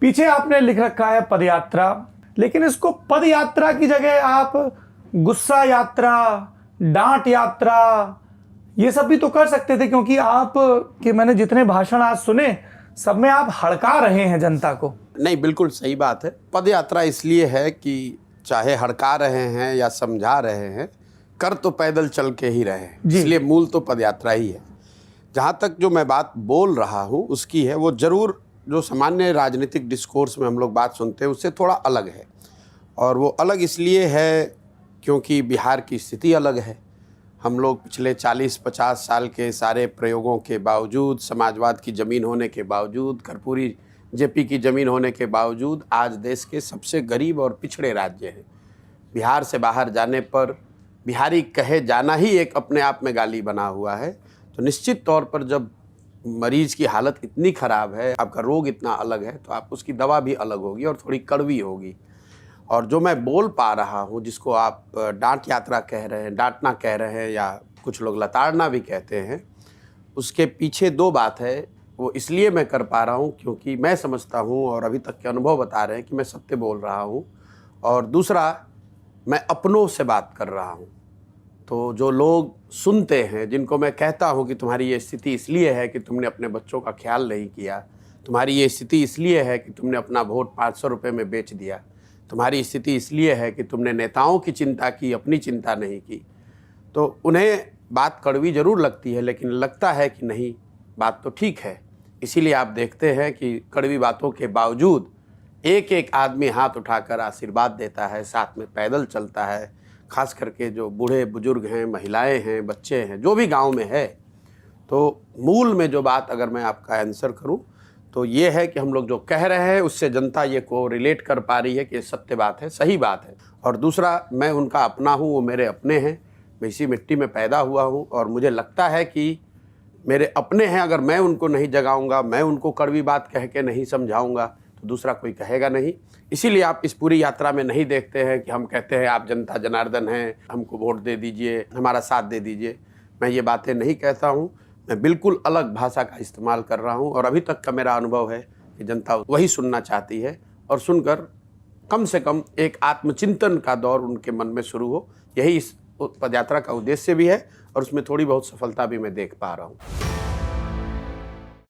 पीछे आपने लिख रखा है पदयात्रा, लेकिन इसको पदयात्रा की जगह आप गुस्सा यात्रा, डांट यात्रा ये सब भी तो कर सकते थे, क्योंकि आप कि मैंने जितने भाषण आज सुने सब में आप हड़का रहे हैं जनता को। नहीं, बिल्कुल सही बात है। पद यात्रा इसलिए है कि चाहे हड़का रहे हैं या समझा रहे हैं, कर तो पैदल चल के ही रहे हैं, इसलिए मूल तो पद यात्रा ही है। जहाँ तक जो मैं बात बोल रहा हूँ उसकी है, वो ज़रूर जो सामान्य राजनीतिक डिस्कोर्स में हम लोग बात सुनते हैं उससे थोड़ा अलग है। और वो अलग इसलिए है क्योंकि बिहार की स्थिति अलग है। हम लोग पिछले 40-50 साल के सारे प्रयोगों के बावजूद, समाजवाद की ज़मीन होने के बावजूद, कर्पूरी जेपी की ज़मीन होने के बावजूद आज देश के सबसे गरीब और पिछड़े राज्य हैं। बिहार से बाहर जाने पर बिहारी कहे जाना ही एक अपने आप में गाली बना हुआ है। तो निश्चित तौर पर जब मरीज़ की हालत इतनी ख़राब है, आपका रोग इतना अलग है, तो आप उसकी दवा भी अलग होगी और थोड़ी कड़वी होगी। और जो मैं बोल पा रहा हूँ, जिसको आप डांट यात्रा कह रहे हैं, डांटना कह रहे हैं या कुछ लोग लताड़ना भी कहते हैं, उसके पीछे दो बात है। वो इसलिए मैं कर पा रहा हूँ क्योंकि मैं समझता हूँ और अभी तक के अनुभव बता रहे हैं कि मैं सत्य बोल रहा हूँ। और दूसरा, मैं अपनों से बात कर रहा हूँ। तो जो लोग सुनते हैं, जिनको मैं कहता हूँ कि तुम्हारी ये स्थिति इसलिए है कि तुमने अपने बच्चों का ख्याल नहीं किया, तुम्हारी ये स्थिति इसलिए है कि तुमने अपना वोट 500 रुपये में बेच दिया, तुम्हारी स्थिति इसलिए है कि तुमने नेताओं की चिंता की, अपनी चिंता नहीं की, तो उन्हें बात कड़वी ज़रूर लगती है, लेकिन लगता है कि नहीं, बात तो ठीक है। इसीलिए आप देखते हैं कि कड़वी बातों के बावजूद एक एक आदमी हाथ उठाकर आशीर्वाद देता है, साथ में पैदल चलता है। खास करके जो बूढ़े बुजुर्ग हैं, महिलाएं हैं, बच्चे हैं, जो भी गांव में है। तो मूल में जो बात अगर मैं आपका आंसर करूं तो ये है कि हम लोग जो कह रहे हैं उससे जनता ये को रिलेट कर पा रही है कि सत्य बात है, सही बात है। और दूसरा, मैं उनका अपना हूँ, वो मेरे अपने हैं, मैं इसी मिट्टी में पैदा हुआ हूँ और मुझे लगता है कि मेरे अपने हैं। अगर मैं उनको नहीं जगाऊंगा, मैं उनको कड़वी बात कह के नहीं समझाऊंगा, तो दूसरा कोई कहेगा नहीं। इसीलिए आप इस पूरी यात्रा में नहीं देखते हैं कि हम कहते हैं आप जनता जनार्दन हैं, हमको वोट दे दीजिए, हमारा साथ दे दीजिए। मैं ये बातें नहीं कहता हूँ, मैं बिल्कुल अलग भाषा का इस्तेमाल कर रहा हूँ। और अभी तक का मेरा अनुभव है कि जनता वही सुनना चाहती है और सुनकर कम से कम एक आत्मचिंतन का दौर उनके मन में शुरू हो। यही इस पदयात्रा का उद्देश्य भी है और उसमें थोड़ी बहुत सफलता भी मैं देख पा रहा हूँ।